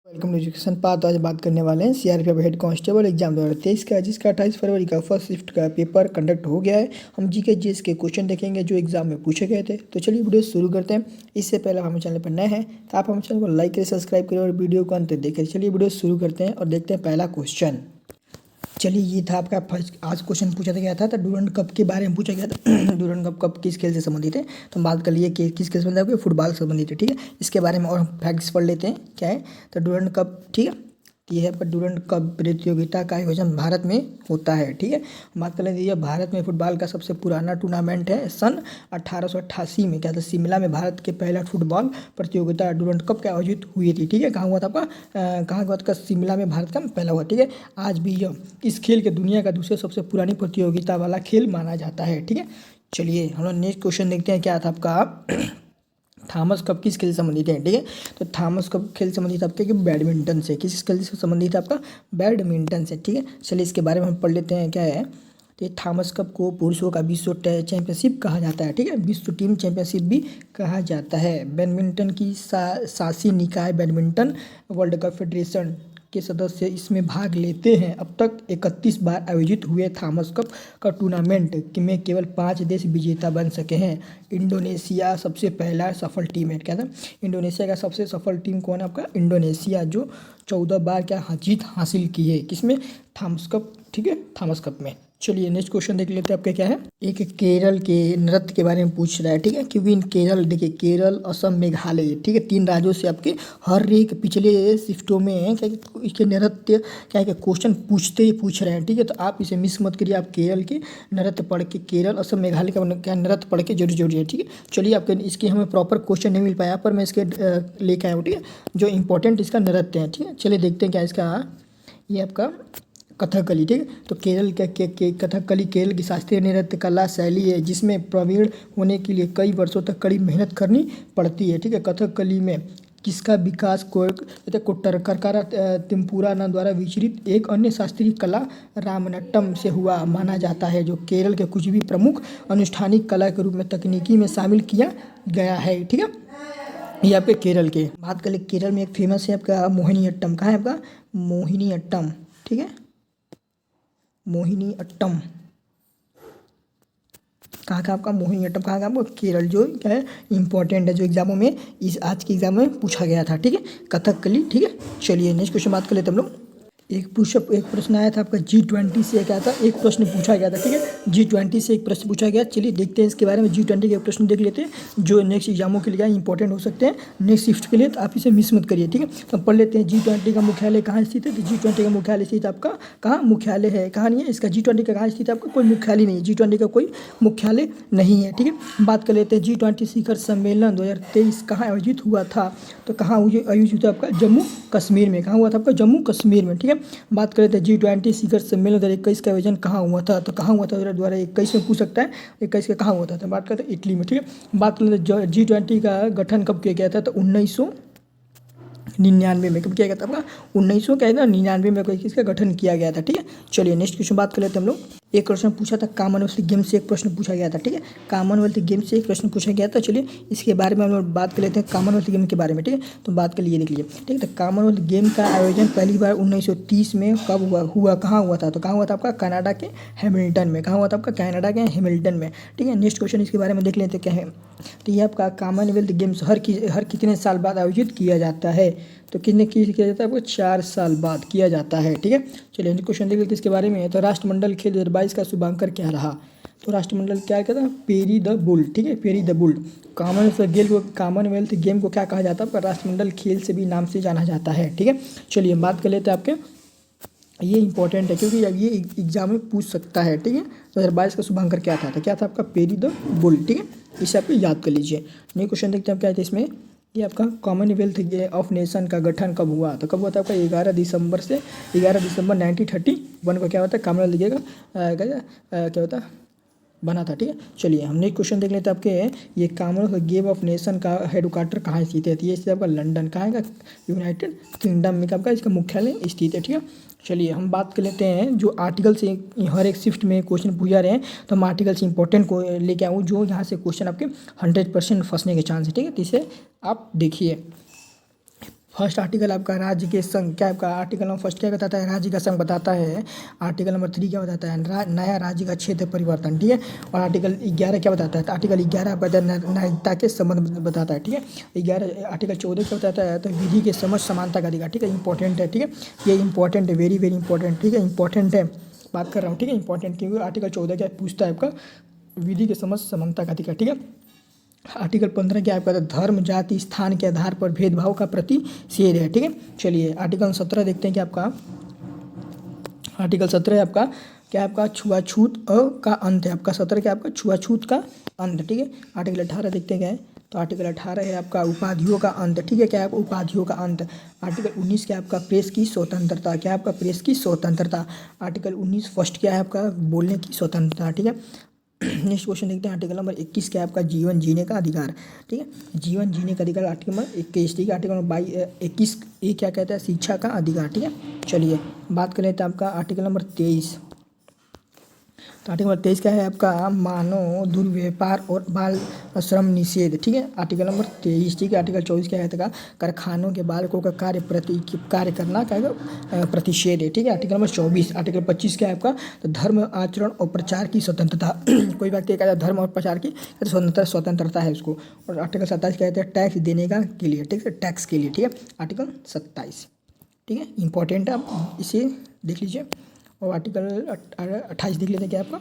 Welcome to education path. आज बात करने वाले हैं सीआरपीएफ हेड कांस्टेबल एग्जाम 2023 का, जिसका 28 फरवरी का फर्स्ट शिफ्ट का पेपर कंडक्ट हो गया है। हम जीके जीएस के क्वेश्चन देखेंगे जो एग्जाम में पूछे गए थे। तो चलिए वीडियो शुरू करते हैं। इससे पहले हम चैनल पर नए हैं तो आप हमारे चैनल को लाइक करें, सब्सक्राइब करें और वीडियो को अंत तक देखें। चलिए वीडियो शुरू करते हैं और देखते हैं पहला क्वेश्चन। चलिए ये था आपका फर्स्ट। आज क्वेश्चन पूछा गया था तो डूरंड कप के बारे में पूछा गया था। डूरंड कप किस खेल से संबंधित है, तो हम बात कर लिए कि किस खेल से संबंधित है, फुटबॉल से संबंधित है। ठीक है, इसके बारे में और हम फैक्ट्स पढ़ लेते हैं क्या है। तो डूरंड कप, ठीक है, ये है पर डूरंड कप प्रतियोगिता का आयोजन भारत में होता है। ठीक है, बात कर लेते हैं, भारत में फुटबॉल का सबसे पुराना टूर्नामेंट है। सन 1888 में क्या था, शिमला में भारत के पहला फुटबॉल प्रतियोगिता डूरंड कप के आयोजित हुई थी। ठीक है, कहाँ हुआ था आपका, कहाँ हुआ था, शिमला में भारत का पहला हुआ। ठीक है, आज भी यह इस खेल के दुनिया का दूसरे सबसे पुरानी प्रतियोगिता वाला खेल माना जाता है। ठीक है, चलिए हम लोग नेक्स्ट क्वेश्चन देखते हैं। क्या था आपका, थॉमस कप किस खेल से संबंधित है। ठीक है, तो थॉमस कप खेल संबंधित आपके कि बैडमिंटन से, किस खेल से संबंधित है आपका, बैडमिंटन से। ठीक है, चलिए इसके बारे में हम पढ़ लेते हैं क्या है। तो ये थॉमस कप को पुरुषों का विश्व चैंपियनशिप कहा जाता है। ठीक है, विश्व टीम चैंपियनशिप भी कहा जाता है। बैडमिंटन की शासी निकाय बैडमिंटन वर्ल्ड कप फेडरेशन के सदस्य इसमें भाग लेते हैं। अब तक 31 बार आयोजित हुए थॉमस कप का टूर्नामेंट में केवल 5 देश विजेता बन सके हैं। इंडोनेशिया सबसे पहला सफल टीम है। क्या था, इंडोनेशिया का सबसे सफल टीम कौन है आपका, इंडोनेशिया, जो 14 बार क्या जीत हासिल की है, किसमें, थॉमस कप। ठीक है, थॉमस कप में। चलिए नेक्स्ट क्वेश्चन देख लेते हैं आपके क्या है। एक केरल के नृत्य के बारे में पूछ रहा है। ठीक है, क्योंकि इन केरल, देखिए केरल, असम, मेघालय, ठीक है, 3 राज्यों से आपके हर एक पिछले शिफ्टों में क्या इसके नृत्य क्या है क्वेश्चन पूछते ही पूछ रहे हैं। ठीक है, तो आप इसे मिस मत करिए। आप केरल के नृत्य पढ़ के, केरल, असम, मेघालय का क्या नृत्य पढ़ के जरूरी है। ठीक है, चलिए आपके इसकी हमें प्रॉपर क्वेश्चन नहीं मिल पाया पर मैं इसके लेके आया हूँ। ठीक है, जो इंपॉर्टेंट इसका नृत्य है। ठीक है, चलिए देखते हैं क्या इसका, ये आपका कथकली। ठीक है, तो केरल के कथकली केरल की शास्त्रीय नृत्य कला शैली है जिसमें प्रवीण होने के लिए कई वर्षों तक कड़ी मेहनत करनी पड़ती है। ठीक है, कथकली में किसका विकास कोट्टरकरा तिम्पुराना द्वारा विचरित एक अन्य शास्त्रीय कला रामनट्टम से हुआ माना जाता है, जो केरल के कुछ भी प्रमुख अनुष्ठानिक कला के रूप में तकनीकी में शामिल किया गया है। ठीक है, ये आपके केरल के बात करें, केरल में एक फेमस है आपका मोहिनीअट्टम। कहाँ है आपका, मोहिनीअट्टम। ठीक है, मोहिनीअट्टम कहाँ का आपका, मोहिनीअट्टम कहाँ का आपको, केरल, जो क्या है इंपॉर्टेंट है, जो एग्जामों में इस आज के एग्जाम में पूछा गया था। ठीक है, कथकली। ठीक है, चलिए नेक्स्ट क्वेश्चन बात कर लेते हम लोग। एक प्रश्न आया था आपका G20 से, क्या था, एक प्रश्न पूछा गया था। ठीक है, G20 से एक प्रश्न पूछा गया। चलिए देखते हैं इसके बारे में। G20 के प्रश्न देख लेते हैं जो नेक्स्ट एग्जामों के लिए इंपॉर्टेंट हो सकते हैं, नेक्स्ट शिफ्ट के लिए, तो आप इसे मिस मत करिए। ठीक है, तो पढ़ लेते हैं। G20 का मुख्यालय कहाँ स्थित है, तो G20 का मुख्यालय स्थित आपका कहाँ, मुख्यालय है, कहाँ नहीं है इसका, G20 का कहाँ स्थित है आपका, कोई मुख्यालय नहीं है, G20 का कोई मुख्यालय नहीं है। ठीक है, बात कर लेते हैं G20 शिखर सम्मेलन 2023 कहाँ आयोजित हुआ था, तो कहाँ आयोजित हुआ आपका, जम्मू कश्मीर में। कहाँ हुआ था आपका, जम्मू कश्मीर में। ठीक है, बात करें तो G20 शिखर सम्मेलन 2021 का आयोजन कहाँ हुआ था, तो कहाँ हुआ था, 2021 में पूछ सकता है, 21 का कहाँ हुआ था, तो बात करते हैं इटली में। ठीक है, बात करें तो G20 का गठन कब किया गया था, तो 1999 में। कब किया गया था आपका, 1999 में कोई किसका गठन किया गया था। ठीक है, चलिए नेक्स्ट क्वेश्चन बात कर लेते हैं हम लोग। एक क्वेश्चन पूछा था कॉमनवेल्थ गेम से, एक प्रश्न पूछा गया था। ठीक है, कॉमनवेल्थ गेम से एक प्रश्न पूछा गया था। चलिए इसके बारे में हम लोग बात कर लेते हैं, कॉमनवेल्थ गेम के बारे में। ठीक है, तो बात कर लिए, देख लीजिए। ठीक है, तो कॉमनवेल्थ गेम का आयोजन पहली बार 1930 में कब हुआ, कहाँ हुआ था, तो कहाँ हुआ था आपका, कनाडा के हैमिल्टन में। कहाँ हुआ था आपका, कनाडा के हैमिल्टन में। ठीक है, नेक्स्ट क्वेश्चन इसके बारे में देख लेते हैं क्या है। तो ये आपका कॉमनवेल्थ गेम्स हर कितने साल बाद आयोजित किया जाता है, तो कितने किया जाता है आपको, 4 साल बाद किया जाता है। ठीक है, चलिए क्वेश्चन देख लेते हैं इसके बारे में। तो राष्ट्रमंडल खेल 2022 का शुभांकर क्या रहा, तो राष्ट्रमंडल क्या कहता है, पेरी द बुल। ठीक है, peri the bull. Commonwealth game को क्या कहा जाता है, राष्ट्रमंडल खेल से भी नाम से जाना जाता है। ठीक है, चलिए बात कर लेते हैं आपके, ये इंपॉर्टेंट है क्योंकि ये एग्जाम में पूछ सकता है। ठीक है, 2022 का शुभांकर क्या था, तो क्या था आपका, पेरी द बुल। ठीक है, इसे आपको याद कर लीजिए। नेक्स्ट क्वेश्चन देखते हैं क्या है इसमें। ये आपका कॉमनवेल्थ ऑफ नेशन का गठन कब हुआ, तो कब हुआ था आपका, 11 दिसंबर 1931 को क्या होता है, कॉमनवेल्थ गेम क्या होता है, बना था। ठीक है, चलिए हम नेक्स्ट क्वेश्चन देख लेते हैं आपके। ये कॉमनवेल्थ गेम ऑफ नेशन का हेडक्वार्टर कहाँ स्थित है, तो ये स्थित आपका लंदन। कहाँ है, यूनाइटेड किंगडम में आपका इसका मुख्यालय स्थित है। ठीक है, चलिए हम बात कर लेते हैं जो आर्टिकल से हर एक शिफ्ट में क्वेश्चन पूछा रहे हैं, तो हम आर्टिकल से इंपॉर्टेंट को लेके आऊँ जो यहाँ से क्वेश्चन आपके 100% फंसने के चांस है। ठीक है, तो इसे आप देखिए। फर्स्ट आर्टिकल आपका राज्य के संघ, क्या आपका आर्टिकल नंबर फर्स्ट क्या बताता है, राज्य का संघ बताता है। आर्टिकल नंबर 3 क्या बताता है, नया राज्य का क्षेत्र परिवर्तन, ठीक है। और आर्टिकल 11 क्या बताता है, तो आर्टिकल 11 आपका नागरिकता के संबंध बताता है, ठीक है। 11 आर्टिकल 14 क्या बताता है, तो विधि के समझ समानता का अधिकार, ठीक है। इंपॉर्टेंट है, ठीक है, ये इंपॉर्टेंट है, वेरी वेरी इंपॉर्टेंट, ठीक है, इंपॉर्टेंट है, बात कर रहा हूँ, ठीक है, इंपॉर्टेंट, क्योंकि आर्टिकल 14 क्या पूछता है आपका, विधि के समझ समानता का अधिकार, ठीक है। आर्टिकल 15 क्या आपका, धर्म जाति स्थान के आधार पर भेदभाव का प्रतिषेध है, ठीक है। चलिए आर्टिकल 17 देखते हैं कि आपका आर्टिकल 17 आपका क्या आपका छुआछूत का अंत है, आपका 17 क्या आपका छुआछूत का अंत, ठीक है। आर्टिकल 18 देखते हैं क्या है, तो आर्टिकल 18 है आपका उपाधियों का अंत, ठीक है, क्या है उपाधियों का अंत। आर्टिकल 19 क्या आपका प्रेस की स्वतंत्रता, क्या आपका प्रेस की स्वतंत्रता। आर्टिकल 19 फर्स्ट क्या है आपका बोलने की स्वतंत्रता, ठीक है। नेक्स्ट क्वेश्चन देखते हैं, आर्टिकल नंबर 21 क्या है आपका जीवन जीने का अधिकार, ठीक है, जीवन जीने का अधिकार आर्टिकल नंबर 21, ठीक है। आर्टिकल नंबर 21 ये क्या कहता है, शिक्षा का अधिकार, ठीक है। चलिए बात कर लेते हैं आपका आर्टिकल नंबर 23, तो आर्टिकल नंबर 23 क्या है आपका मानव दुर्व्यापार और बाल श्रम निषेध, ठीक है। आर्टिकल नंबर 23, ठीक है। आर्टिकल 24 क्या कहता है, कारखानों के बालकों का कार्य करना क्या है प्रतिषेध है, ठीक है। आर्टिकल नंबर 24, आर्टिकल 25 क्या है आपका, तो धर्म आचरण और प्रचार की स्वतंत्रता कोई व्यक्ति कहता है धर्म और प्रचार की स्वतंत्रता है उसको। और आर्टिकल 27 कहते हैं टैक्स देने का के लिए, ठीक है, टैक्स के लिए, ठीक है। आर्टिकल 27, ठीक है, इंपॉर्टेंट है, आप इसे देख लीजिए। और आर्टिकल 28 देख लेते हैं क्या आपका,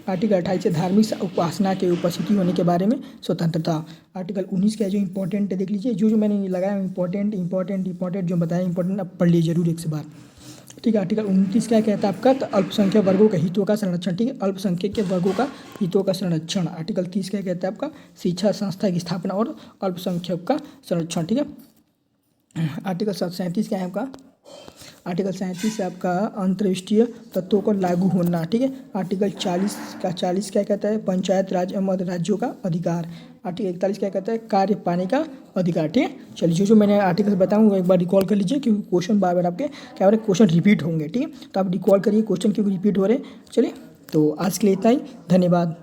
आर्टिकल 28 से धार्मिक उपासना के उपस्थिति होने के बारे में स्वतंत्रता। आर्टिकल 19 क्या है जो इंपॉर्टेंट है, देख लीजिए, जो मैंने लगाया इंपॉर्टेंट जो बताया इंपॉर्टेंट, अब पढ़ लीजिए जरूर एक से बार, ठीक है। आर्टिकल 29 क्या कहता है आपका, तो अल्पसंख्यक वर्गों के हितों का संरक्षण, ठीक है, अल्पसंख्यक के वर्गों का हितों का संरक्षण। आर्टिकल 30 क्या कहता है आपका शिक्षा संस्था की स्थापना और अल्पसंख्यक का संरक्षण, ठीक है। आर्टिकल 37 क्या है आपका, आर्टिकल 37 से आपका अंतर्राष्ट्रीय तत्वों को लागू होना, ठीक है। आर्टिकल 40 क्या कहता है पंचायत राज एवं राज्यों का अधिकार। आर्टिकल 41 क्या कहता है कार्य पाने का अधिकार, ठीक है। चलिए जो मैंने आर्टिकल बताऊँगा एक बार रिकॉल कर लीजिए, क्योंकि क्वेश्चन बार बार आपके क्या हो रहे क्वेश्चन रिपीट होंगे, ठीक है, तो आप रिकॉल करिए क्वेश्चन क्योंकि रिपीट हो रहे हैं। चलिए तो आज के लिए इतना ही, धन्यवाद।